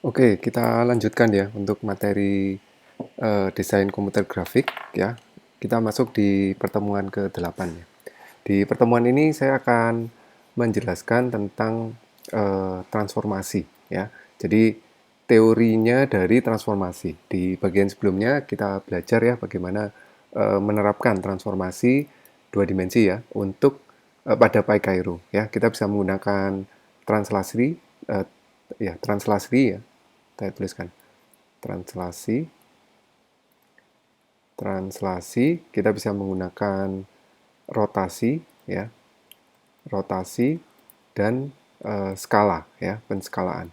Oke, kita lanjutkan ya untuk materi desain komputer grafik ya. Kita masuk di pertemuan ke-8 ya. Di pertemuan ini saya akan menjelaskan tentang transformasi ya. Jadi teorinya dari transformasi. Di bagian sebelumnya kita belajar ya bagaimana menerapkan transformasi dua dimensi ya untuk pada PyCairo ya. Kita bisa menggunakan translasi eh, translasi ya, saya tuliskan translasi. Translasi kita bisa menggunakan rotasi ya, rotasi dan skala ya, penskalaan.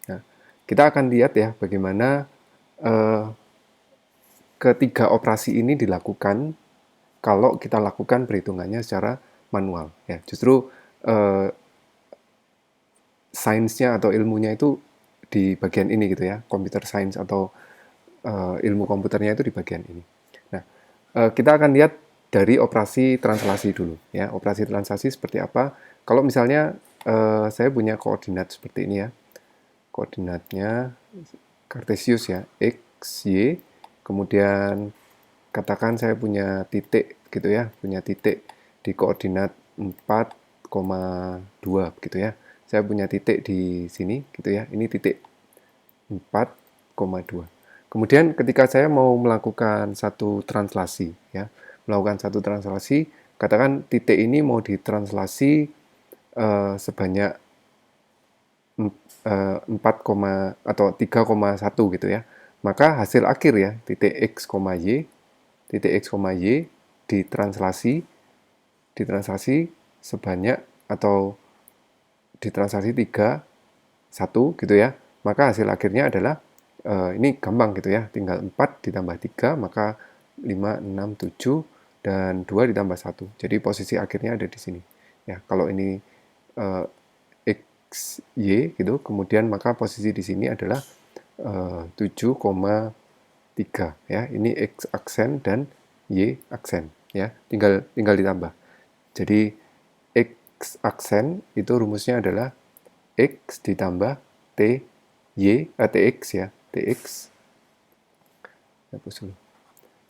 Nah, kita akan lihat ya bagaimana eh, ketiga operasi ini dilakukan kalau kita lakukan perhitungannya secara manual ya. Justru eh, sainsnya atau ilmunya itu di bagian ini gitu ya, computer science atau ilmu komputernya itu di bagian ini. Nah, kita akan lihat dari operasi translasi dulu ya. Operasi translasi seperti apa? Kalau misalnya saya punya koordinat seperti ini ya. Koordinatnya kartesius ya, x, y. Kemudian katakan saya punya titik gitu ya, punya titik di koordinat 4,2 gitu ya. Saya punya titik di sini gitu ya. Ini titik 4,2. Kemudian ketika saya mau melakukan satu translasi ya, melakukan satu translasi, katakan titik ini mau ditranslasi sebanyak 4, atau 3,1 gitu ya. Maka hasil akhir ya, titik x, y, titik x, y ditranslasi ditranslasi sebanyak atau ditranslasi 3, 1 gitu ya. Maka hasil akhirnya adalah ini gampang gitu ya, tinggal 4 ditambah 3 maka 5, 6, 7 dan 2 ditambah 1. Jadi posisi akhirnya ada di sini. Ya, kalau ini eh, x, y gitu, kemudian maka posisi di sini adalah 7,3 ya. Ini x aksen dan y aksen ya. Tinggal tinggal ditambah. Jadi x aksen itu rumusnya adalah x ditambah t y tx ya, tx, hapus dulu,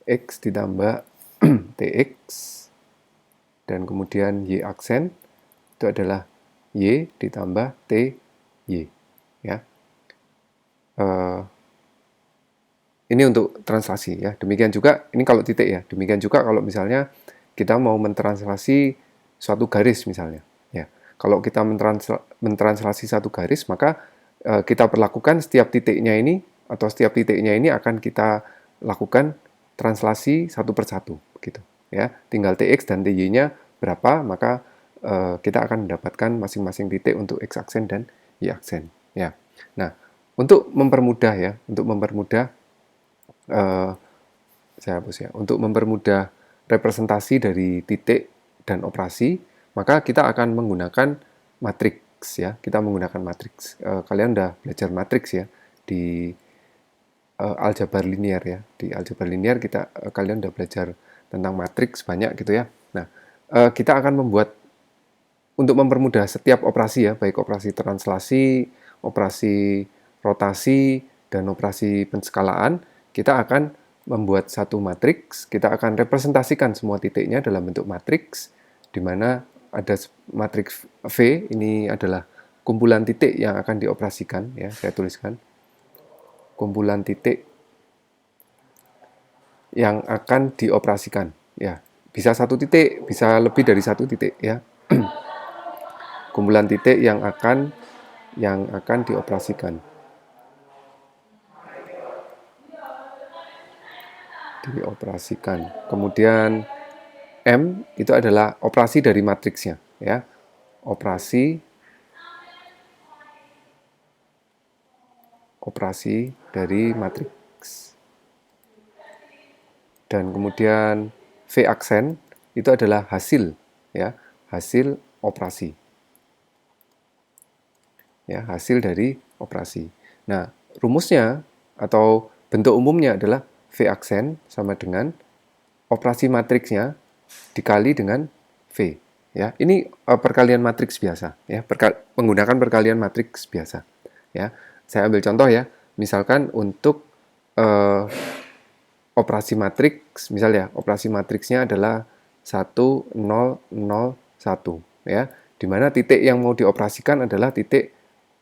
x ditambah tx dan kemudian y aksen itu adalah y ditambah ty ya. Ini untuk translasi ya. Demikian juga ini kalau titik ya. Demikian juga kalau misalnya kita mau mentranslasi suatu garis misalnya ya. Kalau kita mentranslasi satu garis maka kita perlakukan setiap titiknya ini atau setiap titiknya ini akan kita lakukan translasi satu persatu begitu ya. Tinggal tx dan ty-nya berapa maka kita akan mendapatkan masing-masing titik untuk x aksen dan y aksen ya. Nah, untuk mempermudah ya, untuk mempermudah eh, saya hapus ya. Untuk mempermudah representasi dari titik dan operasi, maka kita akan menggunakan matriks ya. Kita menggunakan matriks. Kalian udah belajar matriks ya di aljabar linear ya. Di aljabar linear kita kalian udah belajar tentang matriks banyak gitu ya. Nah, kita akan membuat untuk mempermudah setiap operasi ya, baik operasi translasi, operasi rotasi, dan operasi penskalaan, kita akan membuat satu matriks, kita akan representasikan semua titiknya dalam bentuk matriks, di mana ada matriks V, ini adalah kumpulan titik yang akan dioperasikan, ya saya tuliskan, kumpulan titik yang akan dioperasikan, ya bisa satu titik, bisa lebih dari satu titik, ya kumpulan titik yang akan dioperasikan. Kemudian M itu adalah operasi dari matriksnya, ya. Operasi dari matriks. Dan kemudian V aksen itu adalah hasil, ya, hasil operasi. Ya, hasil dari operasi. Nah, rumusnya atau bentuk umumnya adalah V aksen sama dengan operasi matriksnya dikali dengan V. Ya, ini perkalian matriks biasa. Ya, menggunakan perkalian matriks biasa. Ya, Saya ambil contoh ya, misalkan untuk operasi matriks, misal ya, operasi matriksnya adalah 1001 ya, di mana titik yang mau dioperasikan adalah titik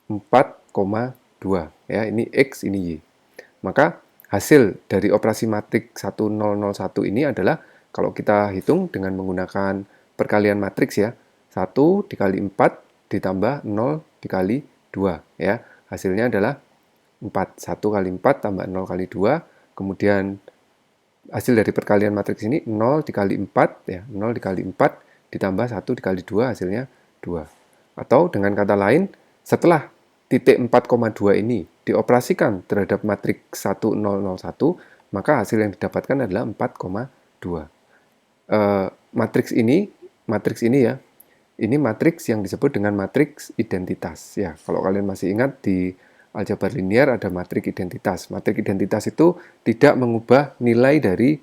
4,2 ya, ini X, ini Y. Maka hasil dari operasi matriks 1001 ini adalah kalau kita hitung dengan menggunakan perkalian matriks ya, 1 dikali 4 ditambah 0 dikali 2 ya. Hasilnya adalah 4. 1 kali 4 tambah 0 kali 2. Kemudian hasil dari perkalian matriks ini 0 dikali 4 ya, 0 dikali 4 ditambah 1 dikali 2 hasilnya 2. Atau dengan kata lain, setelah titik 4,2 ini dioperasikan terhadap matriks 1001, maka hasil yang didapatkan adalah 4,2. Matriks ini ya, ini matriks yang disebut dengan matriks identitas. Ya, kalau kalian masih ingat di aljabar linier ada matriks identitas. Matriks identitas itu tidak mengubah nilai dari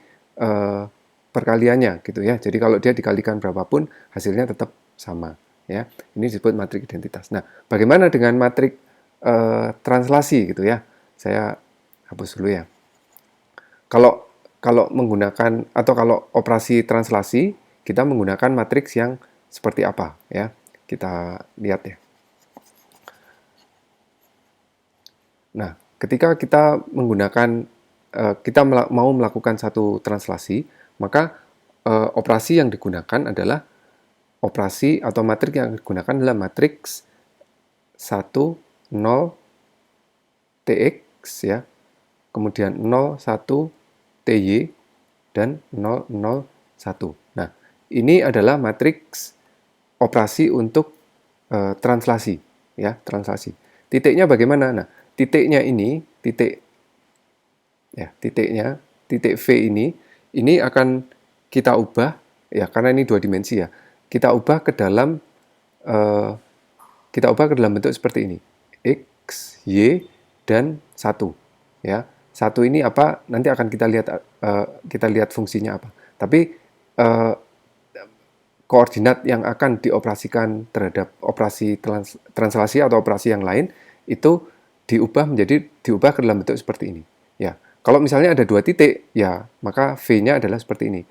perkaliannya gitu ya. Jadi kalau dia dikalikan berapapun hasilnya tetap sama ya. Ini disebut matriks identitas. Nah, bagaimana dengan matriks translasi gitu ya? Saya hapus dulu ya. Kalau menggunakan atau kalau operasi translasi kita menggunakan matriks yang seperti apa ya? Kita lihat ya. Nah, ketika kita menggunakan kita mau melakukan satu translasi, maka operasi yang digunakan adalah operasi atau matriks yang digunakan adalah matriks 1 0 TX ya. Kemudian 0 1 TY dan 0 0 1. Nah, ini adalah matriks operasi untuk translasi ya, translasi. Titiknya bagaimana? Nah, titiknya ini, titik V ini akan kita ubah ya, karena ini dua dimensi ya. Kita ubah ke dalam bentuk seperti ini. X, Y, dan 1 ya. 1 ini apa? Nanti akan kita lihat fungsinya apa. Tapi koordinat yang akan dioperasikan terhadap operasi translasi atau operasi yang lain itu diubah ke dalam bentuk seperti ini. Ya, kalau misalnya ada dua titik, ya maka V-nya adalah seperti ini.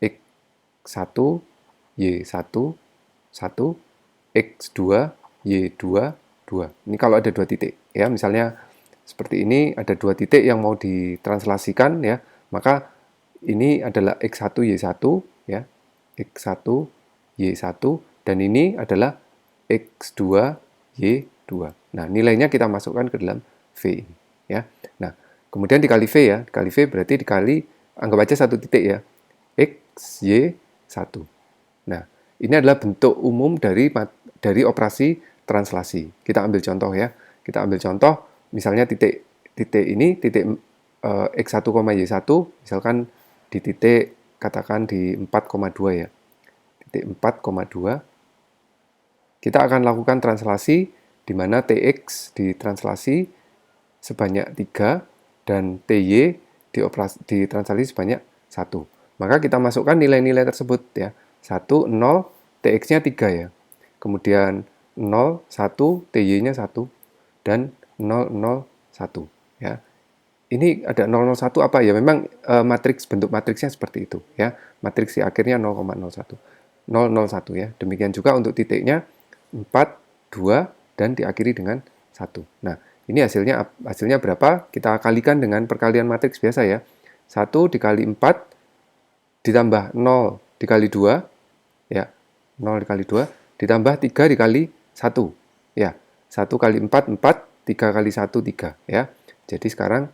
X1, Y1, 1, X2, Y2, 2. Ini kalau ada dua titik. Ya, misalnya seperti ini ada dua titik yang mau ditranslasikan ya, maka ini adalah X1, Y1 ya. X1, Y1 dan ini adalah X2, Y2. Nah, nilainya kita masukkan ke dalam V ini ya. Nah, kemudian dikali V ya. Dikali V berarti dikali anggap aja satu titik ya. X, Y, 1. Nah, ini adalah bentuk umum dari operasi translasi. Kita ambil contoh ya. Kita ambil contoh misalnya titik ini titik X1, Y1 misalkan di titik katakan di 4,2 ya. Titik 4,2. Kita akan lakukan translasi di mana TX ditranslasi sebanyak 3 dan TY ditranslasi sebanyak 1. Maka kita masukkan nilai-nilai tersebut ya. 1, 0, TX-nya 3 ya. Kemudian 0, 1, TY-nya 1 dan 0, 0, 1 ya. Ini ada 001 apa ya? Memang bentuk matriksnya seperti itu ya. Matriks di akhirnya 0,01. 001 ya. Demikian juga untuk titiknya 4, 2 dan diakhiri dengan 1. Nah, ini hasilnya berapa? Kita kalikan dengan perkalian matriks biasa ya. 1 dikali 4 ditambah 0 dikali 2 ya. 0 dikali 2 ditambah 3 dikali 1 ya. 1 kali 4 4, 3 kali 1 3 ya. Jadi sekarang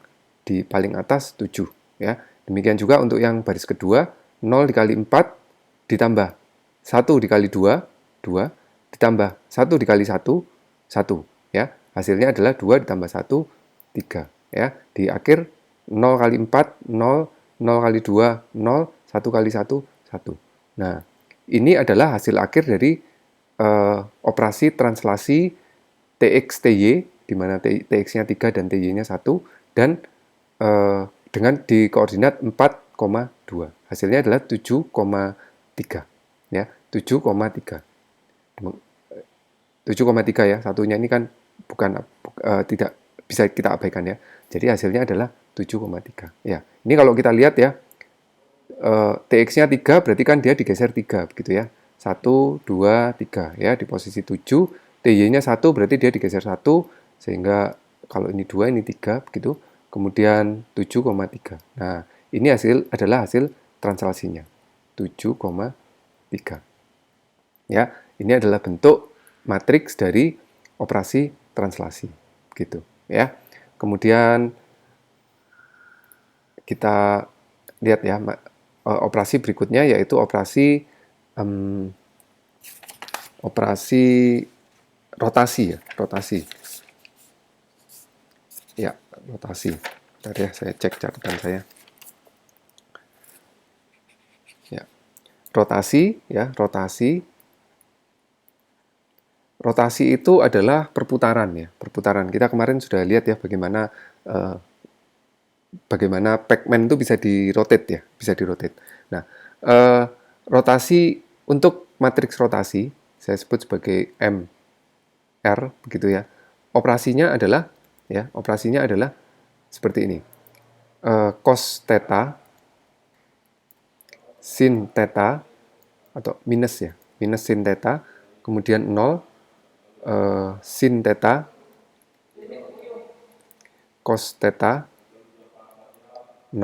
di paling atas 7 ya. Demikian juga untuk yang baris kedua 0 dikali 4 ditambah 1 dikali 2 2 ditambah 1 dikali 1 1 ya. Hasilnya adalah 2 ditambah 1 3 ya. Di akhir 0 kali 4 0 0 kali 2 0 1 kali 1 1. Nah, ini adalah hasil akhir dari operasi translasi TX TY di mana TX-nya 3 dan TY-nya 1 dan dengan di koordinat 4,2. Hasilnya adalah 7,3 ya, 7,3. 7,3 ya. Satunya ini kan bisa kita abaikan ya. Jadi hasilnya adalah 7,3. Ya, ini kalau kita lihat ya, TX-nya 3 berarti kan dia digeser 3 begitu ya. 1, 2, 3 ya di posisi 7. TY-nya 1 berarti dia digeser 1 sehingga kalau ini 2 ini 3 begitu. Kemudian 7,3. Nah, ini adalah hasil translasinya. 7,3. Ya, ini adalah bentuk matriks dari operasi translasi gitu ya. Kemudian kita lihat ya operasi berikutnya yaitu operasi rotasi ya, rotasi. Ya, rotasi. Bentar ya, saya cek catatan saya. Ya. Rotasi ya, rotasi. Rotasi itu adalah perputaran ya, perputaran. Kita kemarin sudah lihat ya bagaimana Pac-Man itu bisa di-rotate ya, bisa di-rotate. Nah, rotasi untuk matriks rotasi saya sebut sebagai MR begitu ya. Operasinya adalah seperti ini. Cos theta sin theta atau minus ya, minus sin theta, kemudian 0 sin theta cos theta 0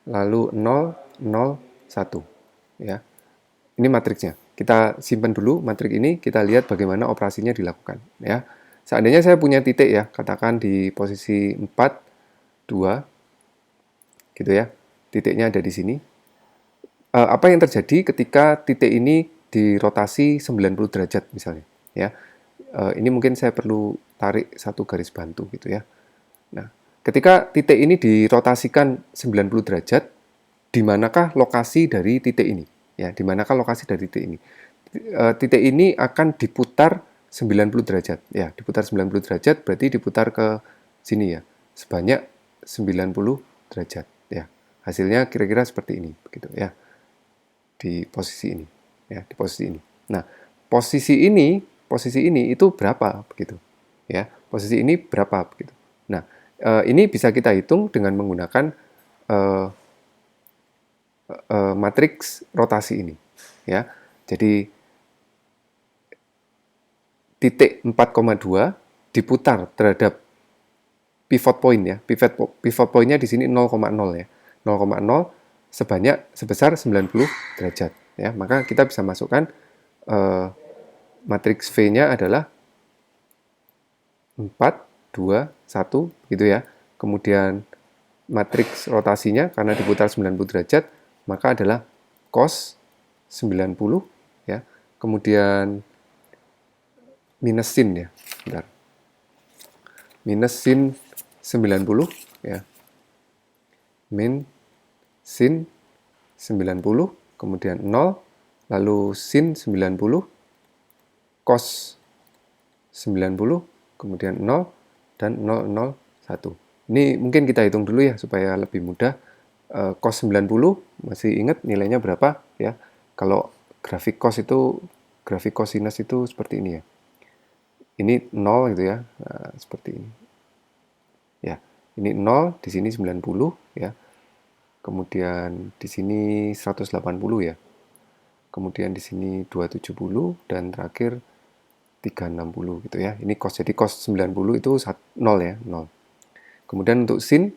lalu 0 0 1 ya. Ini matriksnya. Kita simpan dulu matrik ini, kita lihat bagaimana operasinya dilakukan ya. Seandainya saya punya titik ya, katakan di posisi 4 2 gitu ya. Titiknya ada di sini. Apa yang terjadi ketika titik ini dirotasi 90 derajat misalnya ya. Ini mungkin saya perlu tarik satu garis bantu gitu ya. Nah, ketika titik ini dirotasikan 90 derajat, di manakah lokasi dari titik ini? Ya, di manakah lokasi dari titik ini? Titik ini akan diputar 90 derajat. Ya, diputar 90 derajat berarti diputar ke sini ya. Sebanyak 90 derajat ya. Hasilnya kira-kira seperti ini begitu ya. Di posisi ini ya, di posisi ini. Nah, posisi ini itu berapa begitu ya, posisi ini berapa begitu. Nah, ini bisa kita hitung dengan menggunakan matriks rotasi ini ya. Jadi titik 4,2 diputar terhadap pivot point ya, pivot pointnya di sini 0,0 ya, 0,0 sebesar 90 derajat ya. Maka kita bisa masukkan matriks V-nya adalah 4, 2, 1 gitu ya. Kemudian matriks rotasinya karena diputar 90 derajat maka adalah cos 90 ya. Kemudian minus sin ya. Bentar. Minus sin 90 ya. Min sin 90 kemudian 0 lalu sin 90 cos 90 kemudian 0 dan 001. Ini mungkin kita hitung dulu ya supaya lebih mudah. Cos 90 masih ingat nilainya berapa ya? Kalau grafik cos sinus itu seperti ini ya. Ini 0 gitu ya. Nah, seperti ini. Ya, ini 0, di sini 90 ya. Kemudian di sini 180 ya. Kemudian di sini 270 dan terakhir 360 gitu ya. Ini cos, jadi cos 90 itu 0 ya, 0. Kemudian untuk sin,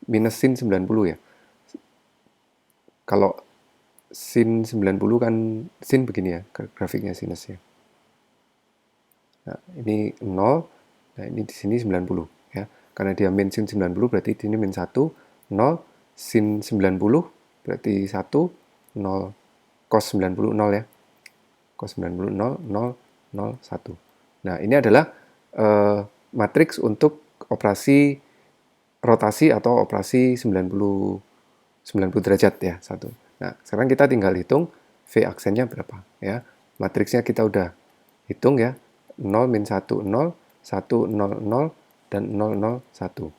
minus sin 90 ya. Kalau sin 90 kan, sin begini ya, grafiknya sinusnya. Nah, ini 0, nah ini di sini 90 ya. Karena dia min sin 90 berarti di sini min 1, 0, sin 90 berarti 1, 0, cos 90 0 ya. Cos 90 0, 0, 0, 1. Nah, ini adalah matriks untuk operasi rotasi atau operasi 90 derajat ya, satu. Nah, sekarang kita tinggal hitung V aksennya berapa ya. Matriksnya kita udah hitung ya. 0, min 1, 0, 1, 0, 0, dan 0, 0, 1.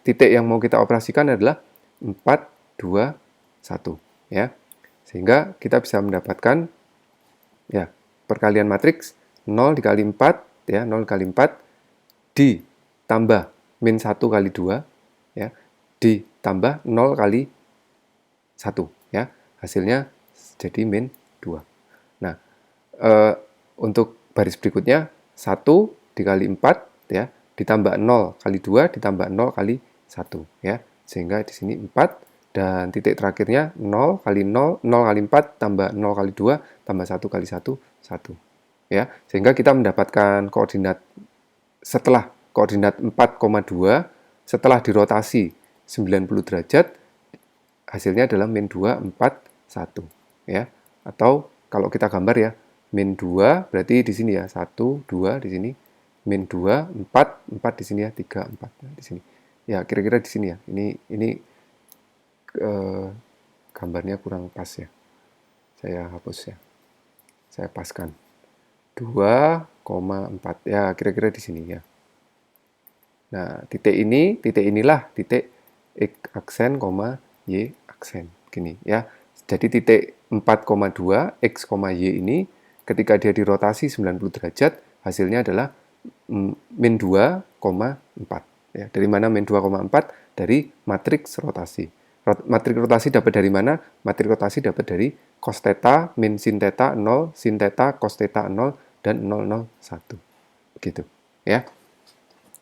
Titik yang mau kita operasikan adalah 4, 2, 1 ya. Sehingga kita bisa mendapatkan perkalian matriks 0 dikali 4 ya, 0 kali 4 di ditambah min 1 kali 2, ya, ditambah 0 kali 1, ya. Hasilnya jadi min 2. Nah, untuk baris berikutnya 1 dikali 4, ya, ditambah 0 kali 2 ditambah 0 kali 1, ya. Sehingga di sini 4 dan titik terakhirnya 0 kali 0, 0 kali 4 tambah 0 kali 2 tambah 1 kali 1, 1. Ya, sehingga kita mendapatkan koordinat setelah koordinat 4,2 setelah dirotasi 90 derajat hasilnya adalah min 2, 4, 1, ya. Atau kalau kita gambar ya, min 2 berarti di sini ya, 1, 2 di sini, min 2, 4, 4 di sini ya, 3, 4 di sini. Ya, kira-kira di sini ya. Ini gambarnya kurang pas ya. Saya hapus ya. Saya paskan. 2,4 ya, kira-kira di sini ya. Nah, titik inilah titik X aksen, Y aksen. Gini ya. Jadi titik 4,2 X, Y ini ketika dia dirotasi 90 derajat, hasilnya adalah min 2,4. Ya, dari mana min 2,4? Dari matriks rotasi. Matriks rotasi dapat dari mana? Matriks rotasi dapat dari cos theta min sin theta 0, sin theta cos theta 0, dan 001. Begitu. Ya.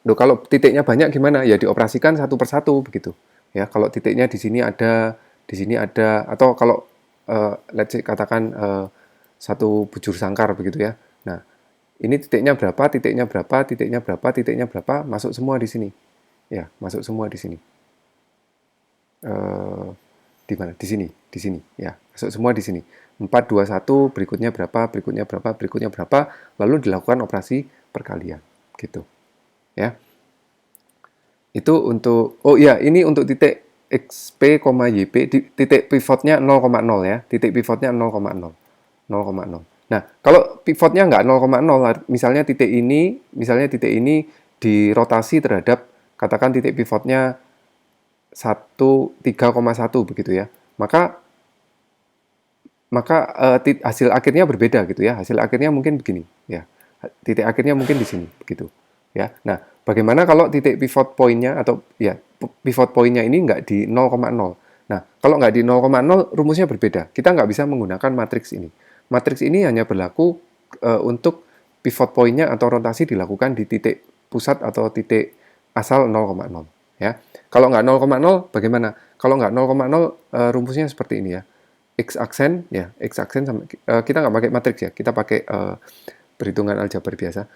Loh, kalau titiknya banyak gimana? Ya dioperasikan satu persatu begitu. Ya, kalau titiknya di sini ada, atau kalau let's say katakan satu bujur sangkar begitu ya. Nah, ini titiknya berapa, titiknya berapa, titiknya berapa, titiknya berapa, masuk semua di sini. Ya, masuk semua di sini. Di mana? Di sini. Ya, masuk semua di sini. 4, 2, 1, berikutnya berapa, berikutnya berapa, berikutnya berapa, lalu dilakukan operasi perkalian. Gitu. Ya. Itu untuk, oh iya, ini untuk titik XP, YP, titik pivotnya 0,0 ya. Titik pivotnya 0,0. 0,0. Nah, kalau pivotnya nggak 0,0, misalnya titik ini dirotasi terhadap, katakan titik pivotnya 3,1 begitu ya. Maka hasil akhirnya berbeda gitu ya. Hasil akhirnya mungkin begini ya. Titik akhirnya mungkin di sini begitu ya. Nah, bagaimana kalau titik pivot point-nya atau ya pivot point-nya ini nggak di 0,0. Nah, kalau nggak di 0,0 rumusnya berbeda. Kita nggak bisa menggunakan matriks ini. Matriks ini hanya berlaku untuk pivot point-nya atau rotasi dilakukan di titik pusat atau titik asal 0,0 ya. Kalau nggak 0,0 bagaimana? Kalau nggak 0,0 rumusnya seperti ini ya. X aksen ya, X aksen sama kita nggak pakai matriks ya, kita pakai perhitungan aljabar biasa.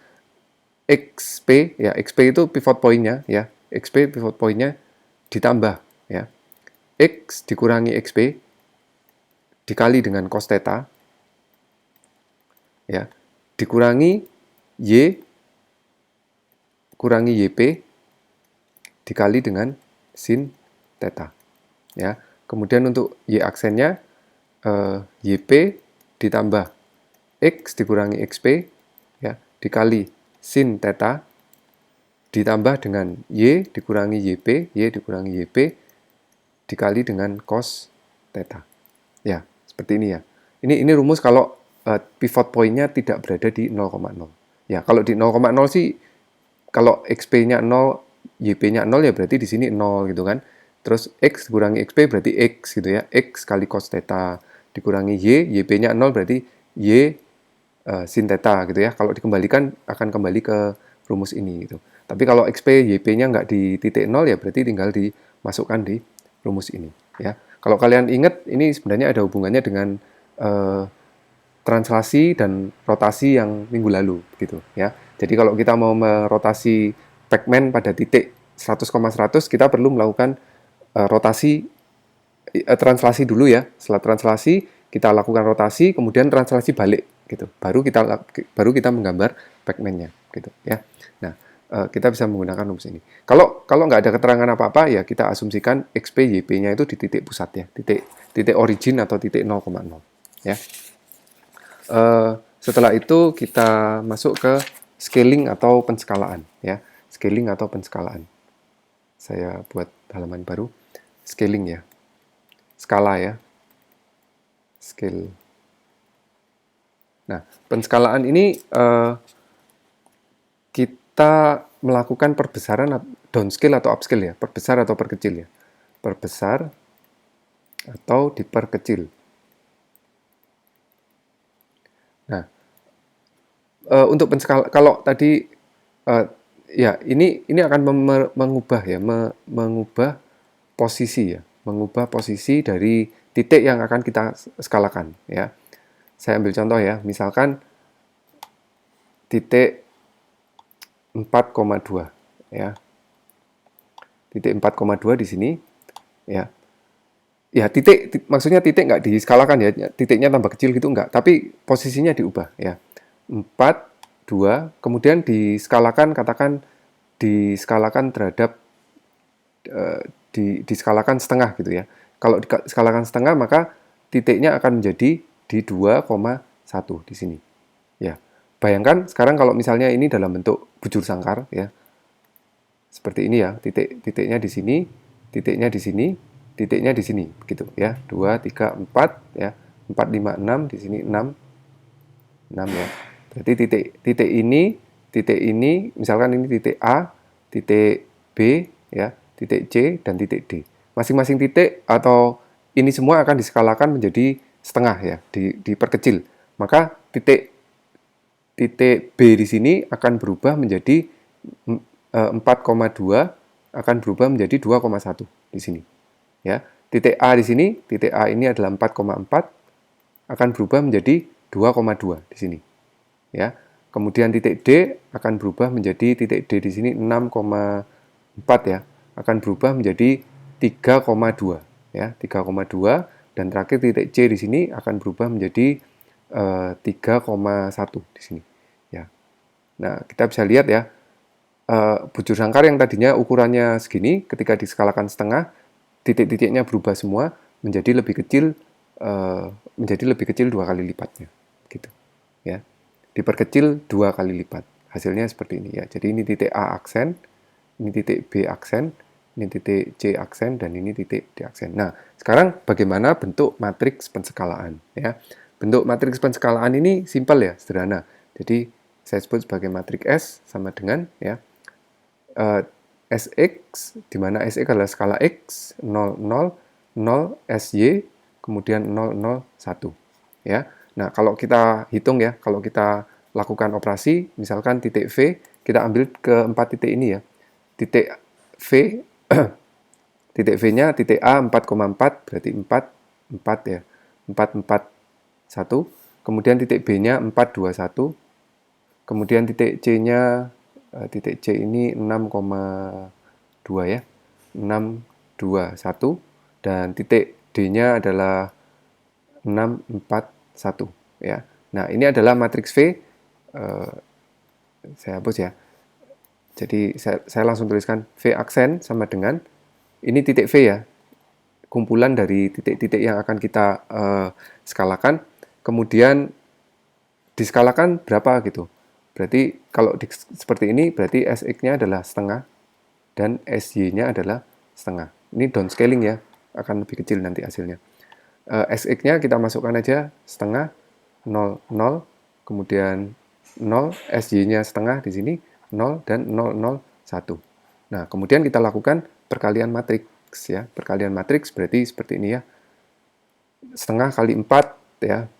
XP ya, XP itu pivot point-nya ya, XP pivot point-nya ditambah ya. X dikurangi XP dikali dengan cos theta ya, dikurangi Y kurangi YP dikali dengan sin theta ya. Kemudian untuk Y aksennya YP ditambah X dikurangi XP ya, dikali sin theta ditambah dengan Y dikurangi YP, Y dikurangi YP dikali dengan cos theta. Ya, seperti ini ya. Ini rumus kalau pivot point-nya tidak berada di 0,0. Ya, kalau di 0,0 sih, kalau XP-nya 0, YP-nya 0 ya berarti di sini 0 gitu kan. Terus X dikurangi XP berarti X gitu ya. X kali cos theta dikurangi Y, YP-nya 0 berarti Y sin theta gitu ya. Kalau dikembalikan akan kembali ke rumus ini gitu. Tapi kalau XP, YP-nya nggak di titik 0 ya berarti tinggal dimasukkan di rumus ini ya. Kalau kalian ingat, ini sebenarnya ada hubungannya dengan translasi dan rotasi yang minggu lalu gitu ya. Jadi kalau kita mau merotasi Pac-Man pada titik 100,100 kita perlu melakukan rotasi translasi dulu ya. Setelah translasi kita lakukan rotasi, kemudian translasi balik gitu. Baru kita menggambar Pac-Man-nya gitu ya. Nah, kita bisa menggunakan rumus ini. Kalau nggak ada keterangan apa-apa ya kita asumsikan XP YP-nya itu di titik pusat ya, titik origin atau titik 0,0 ya. Setelah itu kita masuk ke scaling atau penskalaan ya. Scaling atau penskalaan. Saya buat halaman baru. Scaling ya. Skala ya. Scale. Nah, penskalaan ini kita melakukan perbesaran, downscale atau upscale ya, perbesar atau perkecil ya, perbesar atau diperkecil. Nah, untuk kalau tadi ya ini akan mengubah ya, mengubah posisi ya, mengubah posisi dari titik yang akan kita skalakan ya. Saya ambil contoh ya, misalkan titik 4,2 ya. Titik 4,2 di sini ya. Ya, maksudnya titik nggak diskalakan ya, titiknya tambah kecil gitu nggak, tapi posisinya diubah ya. 4, 2, kemudian diskalakan, katakan diskalakan terhadap diskalakan setengah gitu ya. Kalau diskalakan setengah, maka titiknya akan menjadi di 2,1 di sini. Ya. Bayangkan sekarang kalau misalnya ini dalam bentuk bujur sangkar ya. Seperti ini ya, titiknya di sini, titiknya di sini, titiknya di sini begitu ya. 2, 3, 4 ya. 4, 5, 6 di sini 6. 6 ya. Berarti titik ini misalkan ini titik A, titik B ya, titik C dan titik D. Masing-masing titik atau ini semua akan diskalakan menjadi setengah ya, diperkecil. Maka titik B di sini akan berubah menjadi 4,2 akan berubah menjadi 2,1 di sini. Ya. Titik A di sini, titik A ini adalah 4,4 akan berubah menjadi 2,2 di sini. Ya. Kemudian titik D akan berubah menjadi titik D di sini 6,4 ya, akan berubah menjadi 3,2 ya, 3,2 dan terakhir titik C di sini akan berubah menjadi 3,1 di sini ya. Nah, kita bisa lihat ya, bujur sangkar yang tadinya ukurannya segini ketika diskalakan setengah, titik-titiknya berubah semua menjadi lebih kecil, menjadi lebih kecil 2 kali lipatnya gitu ya. Diperkecil 2 kali lipat. Hasilnya seperti ini ya. Jadi ini titik A aksen, ini titik B aksen, ini titik C aksen, dan ini titik D aksen. Nah, sekarang bagaimana bentuk matriks penskalaan ya. Bentuk matriks penskalaan ini simpel ya, sederhana. Jadi saya sebut sebagai matriks S sama dengan ya Sx, di mana Sx adalah skala X, 0, 0, 0, Sy, kemudian 0, 0, 1. Ya. Nah, kalau kita hitung ya, kalau kita lakukan operasi, misalkan titik V, kita ambil ke 4 titik ini ya. Titik V, titik V-nya titik A 4,4, berarti 4, 4 ya. 4, 4, 1. Kemudian titik B-nya 4, 2, 1. Kemudian titik C-nya, titik C ini 6,2 ya. 6, 2, 1. Dan titik D-nya adalah 6, 4, 1 ya. Nah, ini adalah matriks V. Saya hapus ya. Jadi saya langsung tuliskan V aksen sama dengan ini titik V ya. Kumpulan dari titik-titik yang akan kita skalakan. Kemudian diskalakan berapa gitu. Berarti kalau seperti ini berarti Sx-nya adalah setengah dan Sy-nya adalah setengah. Ini downscaling ya, akan lebih kecil nanti hasilnya. Sx-nya kita masukkan aja setengah, 0, 0, kemudian 0, Sy-nya setengah di sini, 0, dan 0, 0, 1. Nah, kemudian kita lakukan perkalian matriks ya. Perkalian matriks berarti seperti ini ya. Setengah kali 4 ya.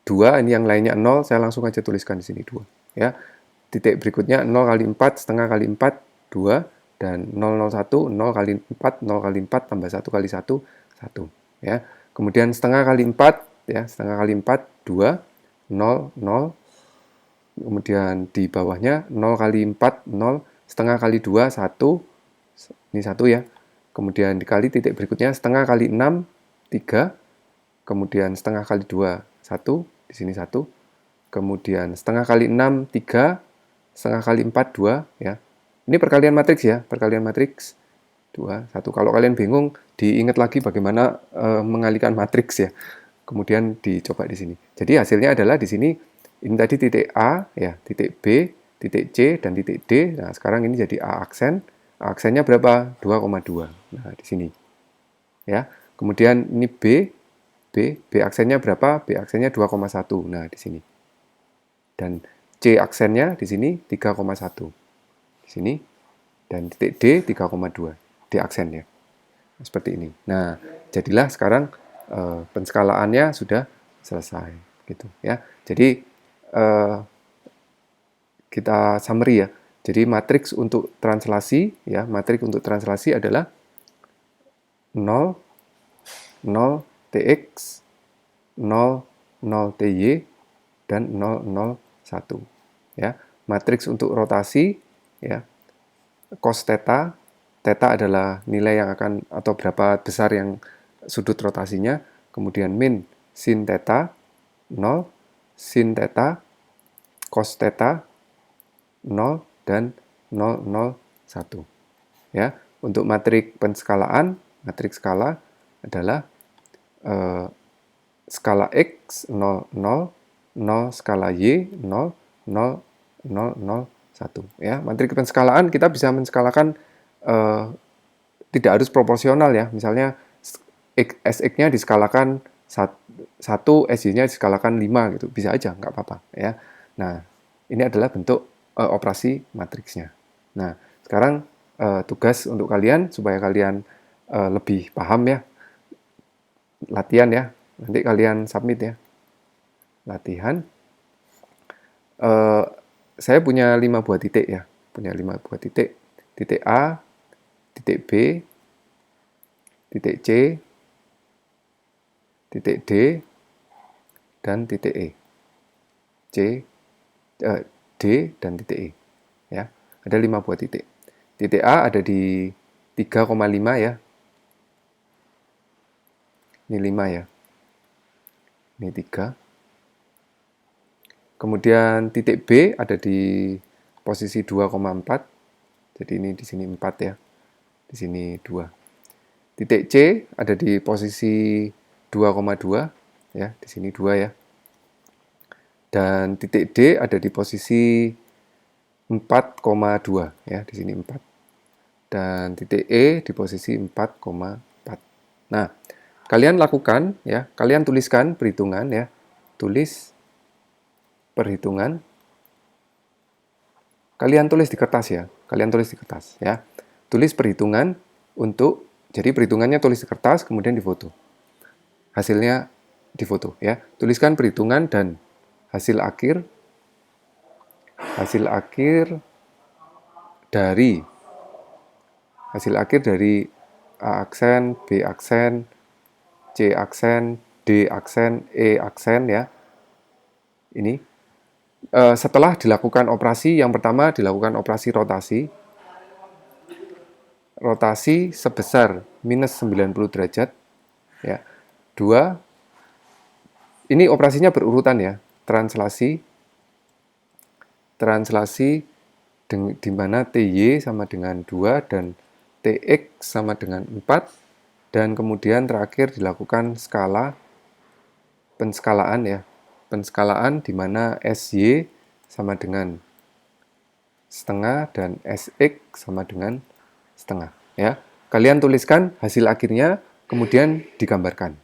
2, ini yang lainnya 0, saya langsung aja tuliskan di sini 2 ya. Titik berikutnya 0 kali 4, setengah kali 4, 2, dan 001, 0 kali 4, 0 kali 4, tambah 1 kali 1, 1 ya. Kemudian setengah kali 4 ya, setengah kali 4, 2, 0, 0. Kemudian di bawahnya 0 kali 4, 0, setengah kali 2, 1. Ini 1 ya. Kemudian dikali titik berikutnya setengah kali 6, 3. Kemudian setengah kali 2, 1. Di sini 1. Kemudian setengah kali 6, 3. Setengah kali 4, 2 ya. Ini perkalian matriks ya, perkalian matriks 2, 1. Kalau kalian bingung, diingat lagi bagaimana mengalihkan matriks ya. Kemudian dicoba di sini. Jadi hasilnya adalah di sini, ini tadi titik A, ya, titik B, titik C, dan titik D. Nah, sekarang ini jadi A aksen. A aksennya berapa? 2,2. Nah, di sini. Ya. Kemudian ini B aksennya berapa? B aksennya 2,1. Nah, di sini. Dan C aksennya di sini 3,1. Di sini, dan titik D 3,2 di aksen ya, seperti ini. Nah, jadilah sekarang penskalaannya sudah selesai gitu ya. Jadi kita summary ya. Jadi matriks untuk translasi ya, matriks untuk translasi adalah 0, 0 TX, 0, 0 TY, dan 0, 0, 1 ya. Matriks untuk rotasi ya, cos theta, theta adalah nilai yang akan atau berapa besar yang sudut rotasinya, kemudian min sin theta 0, sin theta, cos theta 0, dan 0, 0, 1 ya. Untuk matrik penskalaan, matrik skala adalah skala X 0, 0, 0 skala Y 0, 0, 0, 0, 1 ya. Matrik penskalaan kita bisa menskalakan tidak harus proporsional ya. Misalnya SX-nya diskalakan 1, SY-nya diskalakan 5 gitu. Bisa aja, nggak apa-apa ya. Nah, ini adalah bentuk operasi matriksnya. Nah, sekarang tugas untuk kalian supaya kalian lebih paham ya. Latihan ya. Nanti kalian submit ya. Latihan. Saya punya 5 buah titik ya. Punya 5 buah titik. Titik A, titik B, titik C, titik D, dan titik E. D, dan titik E. Ya, ada 5 buah titik. Titik A ada di 3,5 ya. Ini 5 ya. Ini 3. Kemudian titik B ada di posisi 2,4. Jadi ini di sini 4 ya. Di sini 2. Titik C ada di posisi 2,2 ya, di sini 2 ya. Dan titik D ada di posisi 4,2 ya, di sini 4. Dan titik E di posisi 4,4. Nah, kalian lakukan ya, kalian tuliskan perhitungan ya. Tulis perhitungan. Kalian tulis di kertas ya. Kalian tulis di kertas ya. Tulis perhitungan untuk, jadi perhitungannya tulis di kertas kemudian difoto. Hasilnya difoto ya. Tuliskan perhitungan dan hasil akhir dari A aksen, B aksen, C aksen, D aksen, E aksen ya. Ini setelah dilakukan operasi, yang pertama dilakukan operasi rotasi sebesar minus 90 derajat ya. 2, ini operasinya berurutan ya. Translasi di mana TY sama dengan 2 dan TX sama dengan 4, dan kemudian terakhir dilakukan penskalaan ya. Penskalaan di mana SY sama dengan setengah dan SX sama dengan setengah ya. Kalian tuliskan hasil akhirnya kemudian digambarkan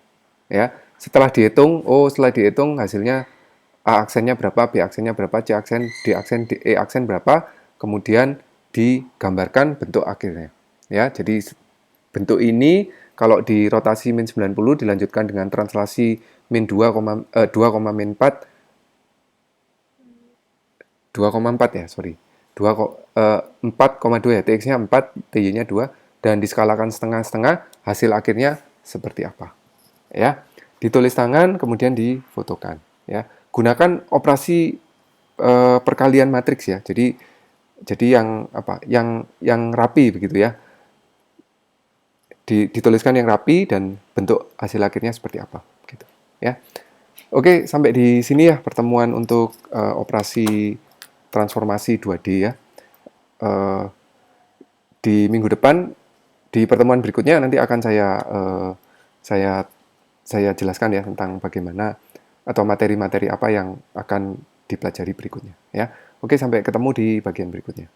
ya. Setelah dihitung hasilnya A aksennya berapa, B aksennya berapa, C aksen, D aksen, E aksen berapa, kemudian digambarkan bentuk akhirnya ya. Jadi bentuk ini kalau di rotasi min 90 dilanjutkan dengan translasi min 2, min 4 2,4 ya, sorry. 4,2 ya, TX-nya 4, TY-nya 2, dan diskalakan setengah-setengah, hasil akhirnya seperti apa. Ya, ditulis tangan, kemudian difotokan. Ya, gunakan operasi perkalian matriks ya. Jadi yang apa? Yang rapi begitu ya. Dituliskan yang rapi dan bentuk hasil akhirnya seperti apa. Gitu. Ya. Oke, sampai di sini ya pertemuan untuk operasi transformasi 2D ya. Di minggu depan, di pertemuan berikutnya nanti akan saya jelaskan ya tentang bagaimana atau materi-materi apa yang akan dipelajari berikutnya ya. Oke, sampai ketemu di bagian berikutnya.